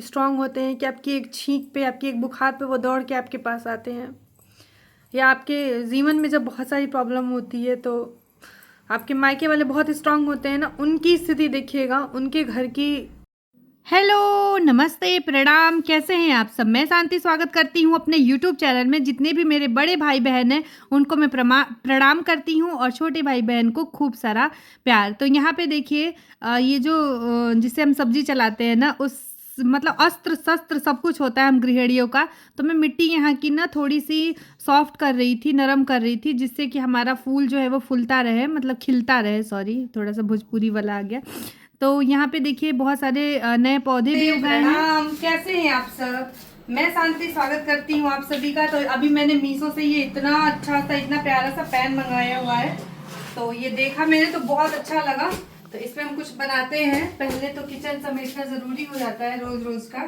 Strong होते हैं कि आपकी एक छींक पे, आपकी एक बुखार पे वो दौड़ के आपके पास आते हैं। या आपके जीवन में जब बहुत सारी प्रॉब्लम होती है तो आपके मायके वाले बहुत स्ट्रांग होते हैं ना, उनकी स्थिति देखिएगा, उनके घर की। हेलो, नमस्ते, प्रणाम, कैसे हैं आप सब? मैं शांति स्वागत करती हूं अपने यूट्यूब चैनल में। जितने भी मेरे बड़े भाई बहन हैं उनको मैं प्रणाम करती हूं और छोटे भाई बहन को खूब सारा प्यार। तो यहाँ पे देखिए, ये जो जिससे हम सब्जी चलाते हैं ना, उस मतलब अस्त्र शस्त्र सब कुछ होता है हम गृहिणियों का। तो मैं मिट्टी यहाँ की ना थोड़ी सी सॉफ्ट कर रही थी, नरम कर रही थी, जिससे कि हमारा फूल जो है वो फूलता रहे, मतलब खिलता रहे। सॉरी, थोड़ा सा भोजपुरी वाला आ गया। तो यहाँ पे देखिए बहुत सारे नए पौधे भी उगाए हैं। कैसे हैं आप सब? मैं शांति स्वागत करती हूँ आप सभी का। तो अभी मैंने मीशो से ये इतना अच्छा सा, इतना प्यारा सा पैन मंगाया हुआ है। तो ये देखा मैंने तो बहुत अच्छा लगा। तो इसमें हम कुछ बनाते हैं। पहले तो किचन समेटना जरूरी हो जाता है रोज रोज का।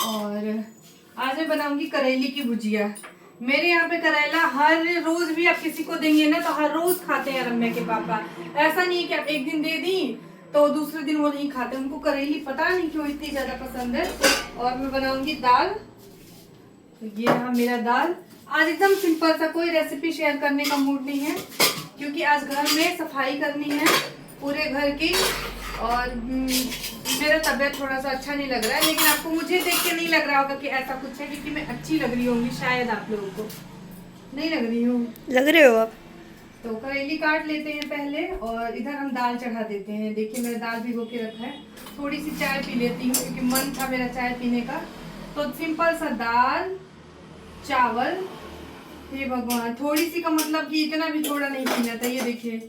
और आज मैं बनाऊंगी करेली की भुजिया। मेरे यहाँ पे करेला हर रोज भी आप किसी को देंगे ना तो हर रोज खाते हैं रम्या के पापा। ऐसा नहीं है कि आप एक दिन दे दी तो दूसरे दिन वो नहीं खाते। उनको करेली पता नहीं क्यों इतनी ज्यादा पसंद है। और मैं बनाऊंगी दाल। तो ये रहा मेरा दाल। आज एकदम सिंपल सा, कोई रेसिपी शेयर करने का मूड नहीं है क्योंकि आज घर में सफाई करनी है पूरे घर की। और मेरा तबीयत थोड़ा सा अच्छा नहीं लग रहा है, लेकिन आपको मुझे देख के नहीं लग रहा होगा कि ऐसा कुछ है, क्योंकि मैं अच्छी लग रही होंगी शायद आप लोगों को। नहीं लग रही हूँ? लग रहे हो आप। तो करेली काट लेते हैं पहले और इधर हम दाल चढ़ा देते हैं। देखिए मैंने दाल भिगो के रखा है। थोड़ी सी चाय पी लेती हूँ क्योंकि मन था मेरा चाय पीने का। तो सिंपल सा दाल चावल। हे भगवान, थोड़ी सी का मतलब कि इतना भी थोड़ा नहीं पीना था। ये देखिए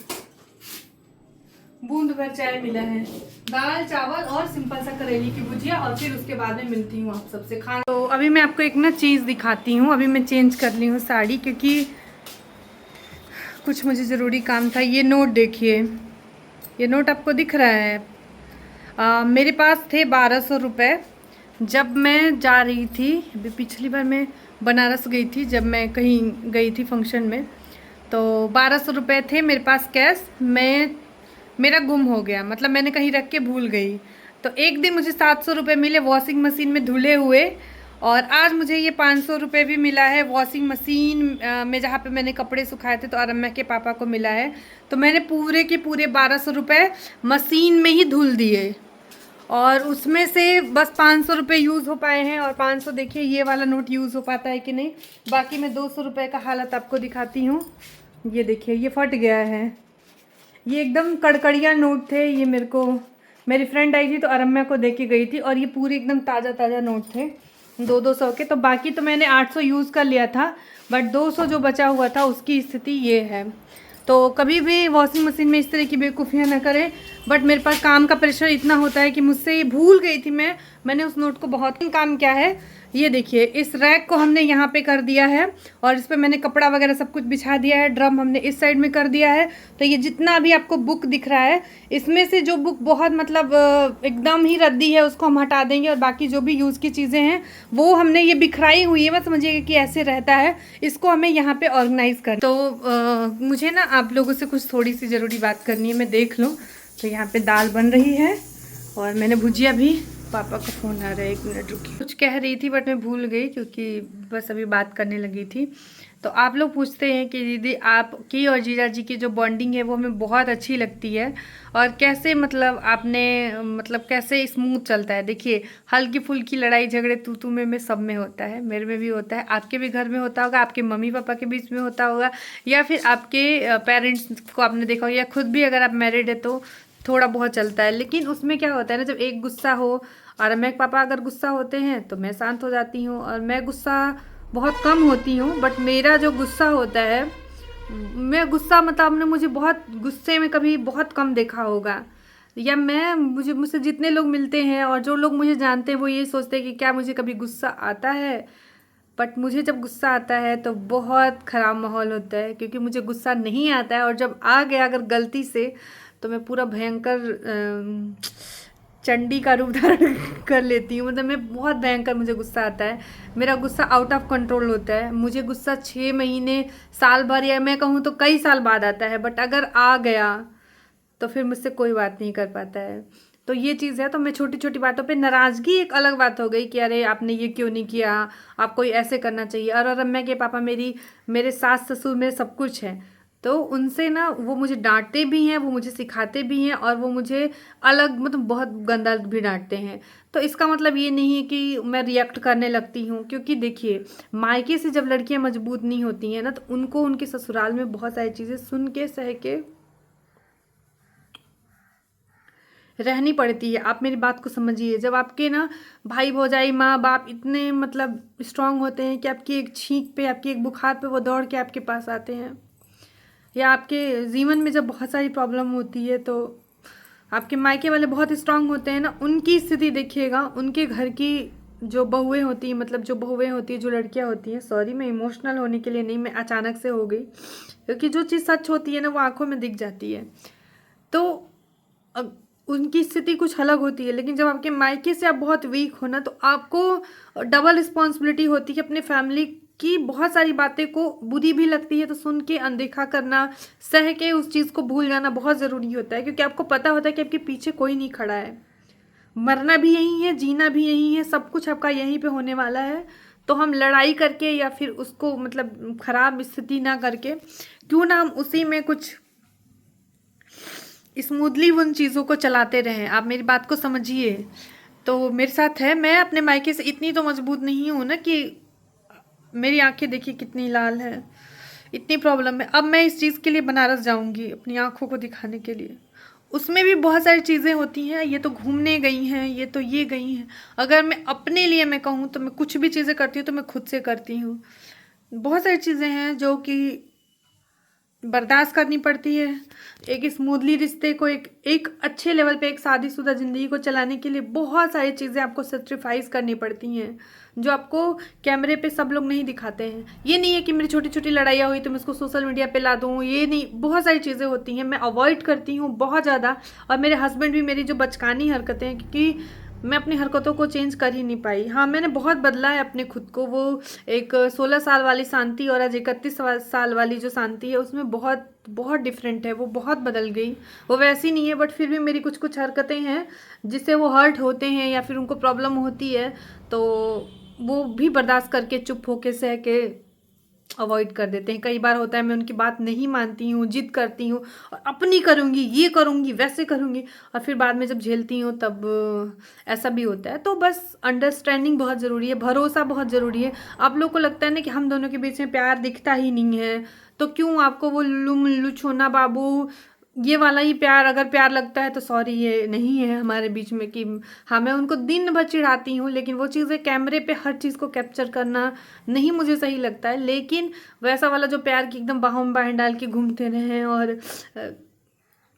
बूंद भर चाय मिला है। दाल चावल और सिंपल सा करेली की भुजिया। और फिर उसके बाद में मिलती हूँ आप सबसे खाना। तो अभी मैं आपको एक ना चीज़ दिखाती हूँ। अभी मैं चेंज कर ली हूँ साड़ी क्योंकि कुछ मुझे ज़रूरी काम था। ये नोट देखिए, ये नोट आपको दिख रहा है। मेरे पास थे 1200 रुपये। जब मैं जा रही थी, अभी पिछली बार मैं बनारस गई थी, जब मैं कहीं गई थी फंक्शन में, तो 1200 रुपये थे मेरे पास कैश। मेरा गुम हो गया, मतलब मैंने कहीं रख के भूल गई। तो एक दिन मुझे 700 रुपये मिले वॉशिंग मशीन में धुले हुए। और आज मुझे ये 500 रुपये भी मिला है वॉशिंग मशीन में, जहाँ पे मैंने कपड़े सुखाए थे। तो अरम्या के पापा को मिला है। तो मैंने पूरे के पूरे 1200 रुपये मशीन में ही धुल दिए और उसमें से बस 500 रुपये यूज़ हो पाए हैं। और 500 देखिए ये वाला नोट यूज़ हो पाता है कि नहीं। बाकी मैं 200 रुपये का हालत आपको दिखाती हूँ। ये देखिए ये फट गया है। ये एकदम कड़कड़िया नोट थे। ये मेरे को मेरी फ्रेंड आई थी तो अरम्या को दे के गई थी। और ये पूरे एकदम ताज़ा ताज़ा नोट थे 200 के। तो बाकी तो मैंने 800 यूज़ कर लिया था, बट 200 जो बचा हुआ था उसकी स्थिति ये है। तो कभी भी वॉशिंग मशीन में इस तरह की बेवकूफ़ियाँ ना करें। बट मेरे पास काम का प्रेशर इतना होता है कि मुझसे ये भूल गई थी मैंने उस नोट को। बहुत काम क्या है, ये देखिए इस रैक को हमने यहाँ पे कर दिया है और इस पर मैंने कपड़ा वगैरह सब कुछ बिछा दिया है। ड्रम हमने इस साइड में कर दिया है। तो ये जितना भी आपको बुक दिख रहा है, इसमें से जो बुक बहुत मतलब एकदम ही रद्दी है उसको हम हटा देंगे। और बाकी जो भी यूज़ की चीज़ें हैं वो हमने ये बिखराई हुई है, मत समझिएगा कि ऐसे रहता है। इसको हमें यहाँ पे ऑर्गेनाइज़ कर। तो मुझे ना आप लोगों से कुछ थोड़ी सी ज़रूरी बात करनी है, मैं देख लूँ। तो यहाँ पे दाल बन रही है और मैंने भुजिया भी। पापा का फ़ोन आ रहा है, 1 मिनट रुकिए। कुछ कह रही थी बट मैं भूल गई क्योंकि बस अभी बात करने लगी थी। तो आप लोग पूछते हैं कि दीदी आपकी और जीजा जी की जो बॉन्डिंग है वो हमें बहुत अच्छी लगती है। और कैसे मतलब आपने मतलब कैसे स्मूथ चलता है। देखिए हल्की फुल्की लड़ाई झगड़े तू तू में सब में होता है, मेरे में भी होता है, आपके भी घर में होता होगा, आपके मम्मी पापा के बीच में होता होगा, या फिर आपके पेरेंट्स को आपने देखा होगा, या खुद भी अगर आप मैरिड है तो थोड़ा बहुत चलता है। लेकिन उसमें क्या होता है ना, जब एक गुस्सा हो और मैं पापा अगर गुस्सा होते हैं तो मैं शांत हो जाती हूँ। और मैं गुस्सा बहुत कम होती हूँ, बट मेरा जो गुस्सा होता है, मैं गुस्सा मतलब आपने मुझे बहुत गुस्से में कभी बहुत कम देखा होगा। या मुझसे जितने लोग मिलते हैं और जो लोग मुझे जानते हैं वो ये सोचते हैं कि क्या मुझे कभी गुस्सा आता है। बट मुझे जब गुस्सा आता है तो बहुत ख़राब माहौल होता है, क्योंकि मुझे गुस्सा नहीं आता है। और जब आ गया अगर गलती से, तो मैं पूरा भयंकर चंडी का रूप धारण कर लेती हूँ। मतलब मैं बहुत भयंकर, मुझे गुस्सा आता है। मेरा गुस्सा आउट ऑफ कंट्रोल होता है। मुझे गुस्सा 6 महीने, साल भर, या मैं कहूँ तो कई साल बाद आता है। बट अगर आ गया तो फिर मुझसे कोई बात नहीं कर पाता है। तो ये चीज़ है। तो मैं छोटी छोटी बातों पे नाराज़गी एक अलग बात हो गई कि अरे आपने ये क्यों नहीं किया, आपको ये ऐसे करना चाहिए। और अम्मा के पापा मेरे सास ससुर मेरे सब कुछ है, तो उनसे ना वो मुझे डांटते भी हैं, वो मुझे सिखाते भी हैं, और वो मुझे अलग मतलब बहुत गंदा भी डांटते हैं। तो इसका मतलब ये नहीं है कि मैं रिएक्ट करने लगती हूँ, क्योंकि देखिए मायके से जब लड़कियाँ मजबूत नहीं होती हैं ना, तो उनको उनके ससुराल में बहुत सारी चीज़ें सुन के सह के रहनी पड़ती है। आप मेरी बात को समझिए। जब आपके ना भाई भौजाई माँ बाप इतने मतलब स्ट्रांग होते हैं कि आपकी एक छींक पे, आपकी एक बुखार पे वो दौड़ के आपके पास आते हैं, या आपके जीवन में जब बहुत सारी प्रॉब्लम होती है तो आपके मायके वाले बहुत स्ट्रांग होते हैं ना, उनकी स्थिति देखिएगा। उनके घर की जो बहुएं होती हैं, मतलब जो बहुएं होती हैं, जो लड़कियां होती हैं, सॉरी मैं इमोशनल होने के लिए नहीं, मैं अचानक से हो गई, क्योंकि जो चीज़ सच होती है ना वो आंखों में दिख जाती है। तो उनकी स्थिति कुछ अलग होती है। लेकिन जब आपके मायके से आप बहुत वीक हो ना, तो आपको डबल रिस्पॉन्सिबिलिटी होती है अपने फैमिली की। बहुत सारी बातें को बुरी भी लगती है तो सुन के अनदेखा करना, सह के उस चीज़ को भूल जाना बहुत ज़रूरी होता है, क्योंकि आपको पता होता है कि आपके पीछे कोई नहीं खड़ा है। मरना भी यहीं है, जीना भी यहीं है, सब कुछ आपका यहीं पे होने वाला है। तो हम लड़ाई करके या फिर उसको मतलब ख़राब स्थिति ना करके, क्यों ना हम उसी में कुछ स्मूथली उन चीज़ों को चलाते रहें। आप मेरी बात को समझिए। तो मेरे साथ है, मैं अपने मायके से इतनी तो मजबूत नहीं हूँ ना कि मेरी आंखें देखिए कितनी लाल है, इतनी प्रॉब्लम है। अब मैं इस चीज़ के लिए बनारस जाऊंगी अपनी आंखों को दिखाने के लिए। उसमें भी बहुत सारी चीज़ें होती हैं, ये तो घूमने गई हैं, ये तो ये गई हैं। अगर मैं अपने लिए मैं कहूँ तो मैं कुछ भी चीज़ें करती हूँ तो मैं खुद से करती हूँ। बहुत सारी चीज़ें हैं जो कि बर्दाश्त करनी पड़ती है। एक स्मूथली रिश्ते को एक अच्छे लेवल पे, एक शादीशुदा ज़िंदगी को चलाने के लिए बहुत सारी चीज़ें आपको सेक्रीफाइस करनी पड़ती हैं, जो आपको कैमरे पे सब लोग नहीं दिखाते हैं। ये नहीं है कि मेरी छोटी छोटी लड़ाइयाँ हुई तो मैं इसको सोशल मीडिया पे ला दूँ, ये नहीं। बहुत सारी चीज़ें होती हैं, मैं अवॉइड करती हूँ बहुत ज़्यादा। और मेरे हस्बैंड भी मेरी जो बचकानी हरकतें हैं, क्योंकि मैं अपनी हरकतों को चेंज कर ही नहीं पाई। हाँ, मैंने बहुत बदला है अपने खुद को। वो एक 16 साल वाली शांति और आज 31 साल वाली जो शांति है, उसमें बहुत बहुत डिफरेंट है। वो बहुत बदल गई, वो वैसी नहीं है। बट फिर भी मेरी कुछ कुछ हरकतें हैं जिससे वो हर्ट होते हैं या फिर उनको प्रॉब्लम होती है, तो वो भी बर्दाश्त करके चुप होके सह के अवॉइड कर देते हैं। कई बार होता है मैं उनकी बात नहीं मानती हूँ, जिद करती हूँ और अपनी करूँगी, ये करूँगी, वैसे करूँगी, और फिर बाद में जब झेलती हूँ तब ऐसा भी होता है। तो बस अंडरस्टैंडिंग बहुत ज़रूरी है, भरोसा बहुत ज़रूरी है। आप लोग को लगता है ना कि हम दोनों के बीच में प्यार दिखता ही नहीं है, तो क्यों आपको वो लुल्लू मुल्लू छोना बाबू ये वाला ही प्यार अगर प्यार लगता है, तो सॉरी ये नहीं है हमारे बीच में। कि हाँ, मैं उनको दिन भर चिढ़ाती हूँ, लेकिन वो चीज़ें कैमरे पे हर चीज़ को कैप्चर करना नहीं मुझे सही लगता है। लेकिन वैसा वाला जो प्यार की एकदम बाहों में बाहें डाल के घूमते रहें, और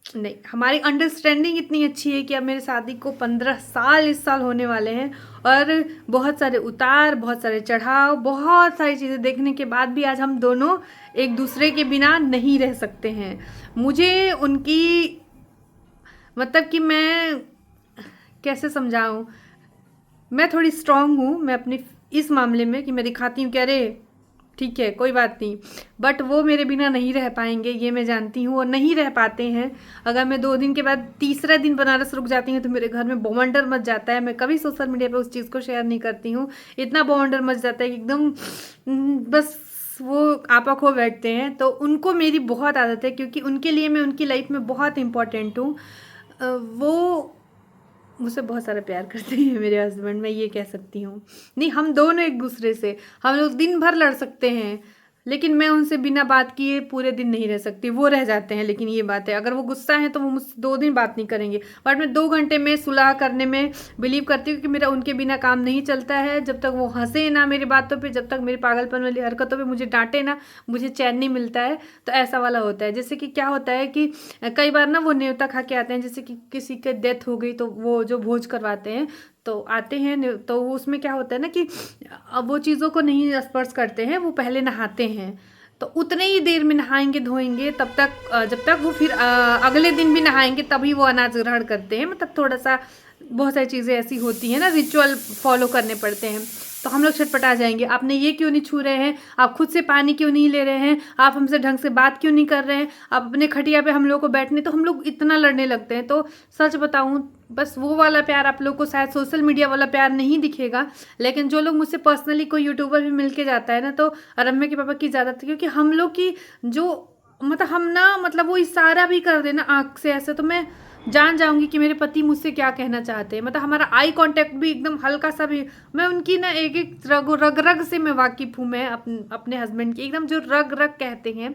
नहीं, हमारी अंडरस्टैंडिंग इतनी अच्छी है कि अब मेरी शादी को 15 साल इस साल होने वाले हैं, और बहुत सारे उतार, बहुत सारे चढ़ाव, बहुत सारी चीज़ें देखने के बाद भी आज हम दोनों एक दूसरे के बिना नहीं रह सकते हैं। मुझे उनकी मतलब कि मैं कैसे समझाऊं, मैं थोड़ी स्ट्रांग हूँ मैं अपनी इस मामले में, कि मैं दिखाती हूँ कि अरे ठीक है कोई बात नहीं। बट वो मेरे बिना नहीं रह पाएंगे, ये मैं जानती हूँ, और नहीं रह पाते हैं। अगर मैं 2 दिन के बाद तीसरा दिन बनारस रुक जाती हूँ तो मेरे घर में बवंडर मच जाता है। मैं कभी सोशल मीडिया पे उस चीज़ को शेयर नहीं करती हूँ, इतना बवंडर मच जाता है कि एकदम बस वो आपा खो बैठते हैं। तो उनको मेरी बहुत आदत है, क्योंकि उनके लिए मैं उनकी लाइफ में बहुत इम्पोर्टेंट हूँ। वो मुझसे बहुत सारा प्यार करते हैं मेरे हस्बैंड, मैं ये कह सकती हूँ। नहीं, हम दोनों एक दूसरे से, हम लोग दिन भर लड़ सकते हैं, लेकिन मैं उनसे बिना बात किए पूरे दिन नहीं रह सकती। वो रह जाते हैं, लेकिन ये बात है, अगर वो गुस्सा है तो वो मुझसे 2 दिन बात नहीं करेंगे। बट मैं 2 घंटे में सुलह करने में बिलीव करती हूँ कि मेरा उनके बिना काम नहीं चलता है। जब तक वो हंसे ना मेरी बातों पे, जब तक मेरी पागलपन वाली हरकतों पे मुझे डांटे ना, मुझे चैन नहीं मिलता है। तो ऐसा वाला होता है। जैसे कि क्या होता है कि कई बार ना वो न्योता खा के आते हैं, जैसे कि किसी की डेथ हो गई तो वो जो भोज करवाते हैं तो आते हैं, तो उसमें क्या होता है ना कि अब वो चीज़ों को नहीं स्पर्श करते हैं, वो पहले नहाते हैं। तो उतने ही देर में नहाएंगे धोएंगे, तब तक जब तक वो फिर अगले दिन भी नहाएंगे तभी वो अनाज ग्रहण करते हैं। मतलब थोड़ा सा बहुत सारी चीज़ें ऐसी होती हैं ना, रिचुअल फॉलो करने पड़ते हैं। तो हम लोग छटपटा जाएंगे, आपने ये क्यों नहीं छू रहे हैं, आप खुद से पानी क्यों नहीं ले रहे हैं, आप हमसे ढंग से बात क्यों नहीं कर रहे हैं, आप अपने खटिया पे हम लोग को बैठने, तो हम लोग इतना लड़ने लगते हैं। तो सच बताऊं बस वो वाला प्यार आप लोग को शायद सोशल मीडिया वाला प्यार नहीं दिखेगा, लेकिन जो लोग मुझसे पर्सनली कोई यूट्यूबर भी मिल के जाता है ना, तो रम्या के पापा की ज़्यादातर, क्योंकि हम लोग की जो मतलब हम ना मतलब वो इशारा भी कर देना आँख से ऐसे, तो मैं जान जाऊंगी कि मेरे पति मुझसे क्या कहना चाहते हैं। मतलब हमारा आई कांटेक्ट भी एकदम हल्का सा भी, मैं उनकी ना एक एक रग रग से मैं वाकिफ़ हूँ। मैं अपने हस्बैंड की एकदम जो रग रग कहते हैं,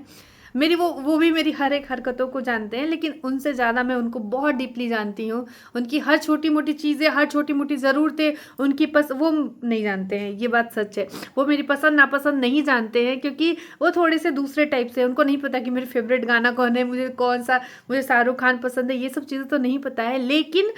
मेरी वो भी मेरी हर एक हरकतों को जानते हैं, लेकिन उनसे ज़्यादा मैं उनको बहुत डीपली जानती हूँ। उनकी हर छोटी मोटी चीज़ें, हर छोटी मोटी ज़रूरतें उनकी वो नहीं जानते हैं, ये बात सच है। वो मेरी पसंद नापसंद नहीं जानते हैं, क्योंकि वो थोड़े से दूसरे टाइप से, उनको नहीं पता कि मेरे फेवरेट गाना कौन है, मुझे शाहरुख खान पसंद है, ये सब चीज़ें तो नहीं पता है। लेकिन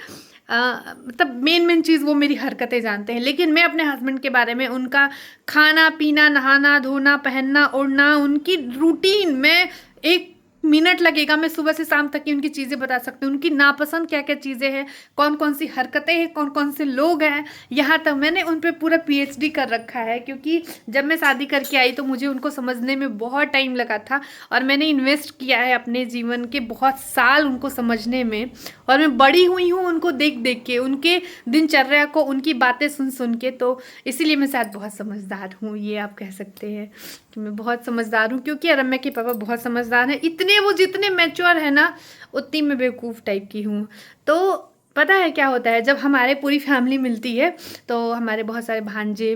मतलब मेन चीज़ वो मेरी हरकतें जानते हैं। लेकिन मैं अपने हस्बैंड के बारे में, उनका खाना पीना, नहाना धोना, पहनना ओढ़ना, उनकी रूटीन, मैं 1 मिनट लगेगा मैं सुबह से शाम तक की उनकी चीज़ें बता सकती हूँ। उनकी नापसंद क्या क्या चीज़ें हैं, कौन कौन सी हरकतें हैं, कौन कौन से लोग हैं, यहाँ तक मैंने उन पर पूरा PhD कर रखा है। क्योंकि जब मैं शादी करके आई तो मुझे उनको समझने में बहुत टाइम लगा था, और मैंने इन्वेस्ट किया है अपने जीवन के बहुत साल उनको समझने में। और मैं बड़ी हुई हूँ उनको देख देख के, उनके दिनचर्या को, उनकी बातें सुन सुन के। तो इसीलिए मैं शायद बहुत समझदार हूँ, ये आप कह सकते हैं कि मैं बहुत समझदार हूँ। क्योंकि रम्या के पापा बहुत समझदार हैं, इतने वो जितने मैच्योर है ना, उतनी मैं बेवकूफ़ टाइप की हूँ। तो पता है क्या होता है, जब हमारे पूरी फैमिली मिलती है तो हमारे बहुत सारे भांजे,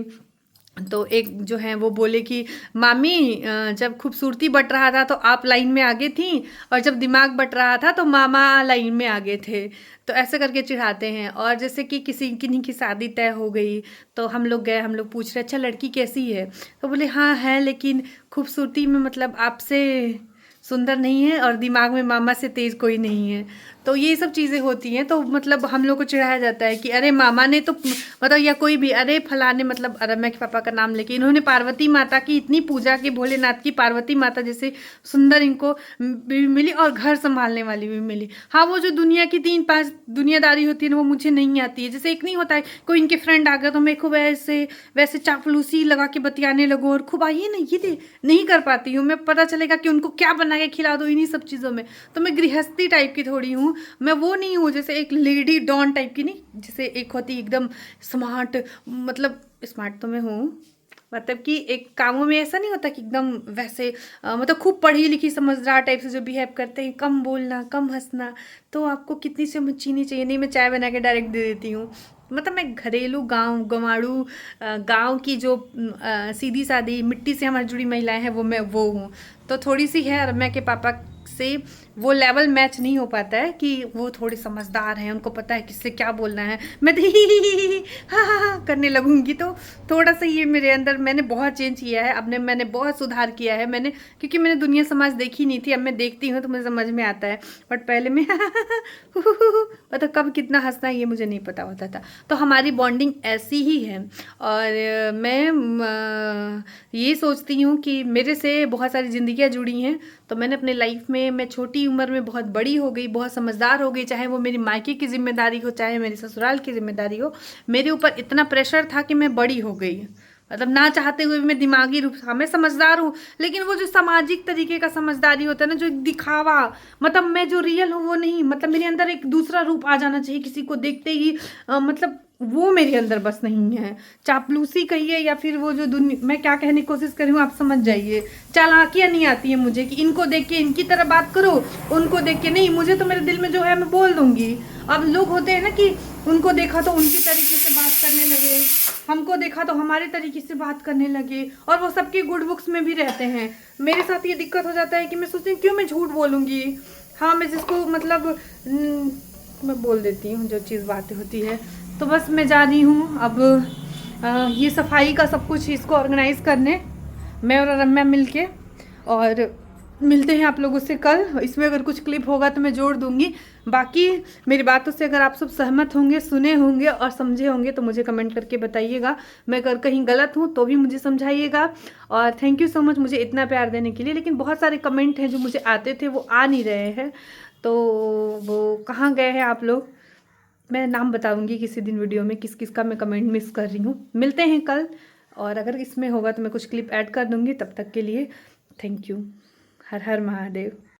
तो एक जो है वो बोले कि मामी जब खूबसूरती बट रहा था तो आप लाइन में आगे थी, और जब दिमाग बट रहा था तो मामा लाइन में आगे थे। तो ऐसे करके चिढ़ाते हैं। और जैसे कि किन्हीं की शादी तय हो गई, तो हम लोग गए, हम लोग पूछ रहे अच्छा लड़की कैसी है, तो बोले हाँ है, लेकिन खूबसूरती में मतलब आपसे सुंदर नहीं है, और दिमाग में मामा से तेज़ कोई नहीं है। तो ये सब चीज़ें होती हैं, तो मतलब हम लोग को चिढ़ाया जाता है कि अरे मामा ने तो मतलब, या कोई भी, अरे फलाने, मतलब रम्या के पापा का नाम लेके, इन्होंने पार्वती माता की इतनी पूजा की, भोलेनाथ की पार्वती माता जैसे सुंदर इनको भी मिली, और घर संभालने वाली भी मिली। हाँ, वो जो दुनिया की 3-5 दुनियादारी होती है ना, वो मुझे नहीं आती है। जैसे एक नहीं होता है कोई इनके फ्रेंड आ गया तो मैं खूब वैसे चापलूसी लगा के बतियाने लगो, और खूब आइए ना ये दे, नहीं कर पाती हूँ मैं। पता चलेगा कि उनको क्या बना के खिला दो इन्हीं सब चीज़ों में। तो मैं गृहस्थी टाइप की थोड़ी हूँ, मैं वो नहीं हूँ जैसे एक लेडी डॉन टाइप की, नहीं, जैसे एक होती एकदम स्मार्ट, मतलब स्मार्ट तो मैं हूँ, मतलब कि एक कामों में ऐसा नहीं होता कि एकदम वैसे मतलब खूब पढ़ी लिखी समझदार टाइप से जो बिहेव करते हैं, कम बोलना, कम हंसना, तो आपको कितनी चम्मच चीनी चाहिए, नहीं मैं चाय बना के डायरेक्ट दे देती हूँ। मतलब मैं घरेलू गंवाड़ू गांव की जो सीधी सादी मिट्टी से हमारी जुड़ी महिलाएं हैं, वो हूँ। तो थोड़ी सी है रम्या के पापा से वो लेवल मैच नहीं हो पाता है कि वो थोड़े समझदार हैं, उनको पता है किससे क्या बोलना है। मैं तो ही हाँ करने लगूंगी, तो थोड़ा सा ये मेरे अंदर, मैंने बहुत चेंज किया है, अब मैंने बहुत सुधार किया है मैंने, क्योंकि मैंने दुनिया समाज देखी नहीं थी, अब मैं देखती हूँ तो मुझे समझ में आता है। बट पहले मैं मतलब कब कितना हंसना ये मुझे नहीं पता होता था। तो हमारी बॉन्डिंग ऐसी ही है। और मैं ये सोचती हूँ कि मेरे से बहुत सारी ज़िंदगियाँ जुड़ी हैं, तो मैंने अपने लाइफ में, मैं छोटी उम्र में बहुत बड़ी हो गई, बहुत समझदार हो गई, चाहे वो मेरी मायके की जिम्मेदारी हो, चाहे मेरी ससुराल की जिम्मेदारी हो। मेरे ऊपर इतना प्रेशर था कि मैं बड़ी हो गई, मतलब ना चाहते हुए भी मैं दिमागी रूप से, हाँ मैं समझदार हूँ, लेकिन वो जो सामाजिक तरीके का समझदारी होता है ना, जो दिखावा, मतलब मैं जो रियल हूँ वो नहीं, मतलब मेरे अंदर एक दूसरा रूप आ जाना चाहिए किसी को देखते ही, मतलब वो मेरे अंदर बस नहीं है। चापलूसी कहिए या फिर वो जो मैं क्या कहने की कोशिश कर रही हूँ आप समझ जाइए। चालाकियाँ नहीं आती है मुझे कि इनको देख के इनकी तरह बात करो, उनको देख के नहीं, मुझे तो मेरे दिल में जो है मैं बोल दूंगी। अब लोग होते हैं ना कि उनको देखा तो उनकी तरीके से बात करने लगे, हमको देखा तो हमारे तरीके से बात करने लगे, और वो सबके गुड बुक्स में भी रहते हैं। मेरे साथ ये दिक्कत हो जाता है कि मैं सोचती हूँ क्यों मैं झूठ बोलूँगी। हाँ, मैं जिसको मतलब मैं बोल देती हूँ जो चीज़ बातें होती है। तो बस मैं जा रही हूँ अब ये सफाई का सब कुछ इसको ऑर्गेनाइज़ करने, मैं और रम्या मिलके, और मिलते हैं आप लोगों से कल। इसमें अगर कुछ क्लिप होगा तो मैं जोड़ दूंगी। बाकी मेरी बातों से अगर आप सब सहमत होंगे, सुने होंगे और समझे होंगे तो मुझे कमेंट करके बताइएगा। मैं अगर कहीं गलत हूँ तो भी मुझे समझाइएगा। और थैंक यू सो मच मुझे इतना प्यार देने के लिए। लेकिन बहुत सारे कमेंट हैं जो मुझे आते थे वो आ नहीं रहे हैं, तो वो कहाँ गए हैं आप लोग। मैं नाम बताऊंगी किसी दिन वीडियो में किस किस का मैं कमेंट मिस कर रही हूँ। मिलते हैं कल, और अगर इसमें होगा तो मैं कुछ क्लिप ऐड कर दूंगी। तब तक के लिए thank you. Her her Mahadev.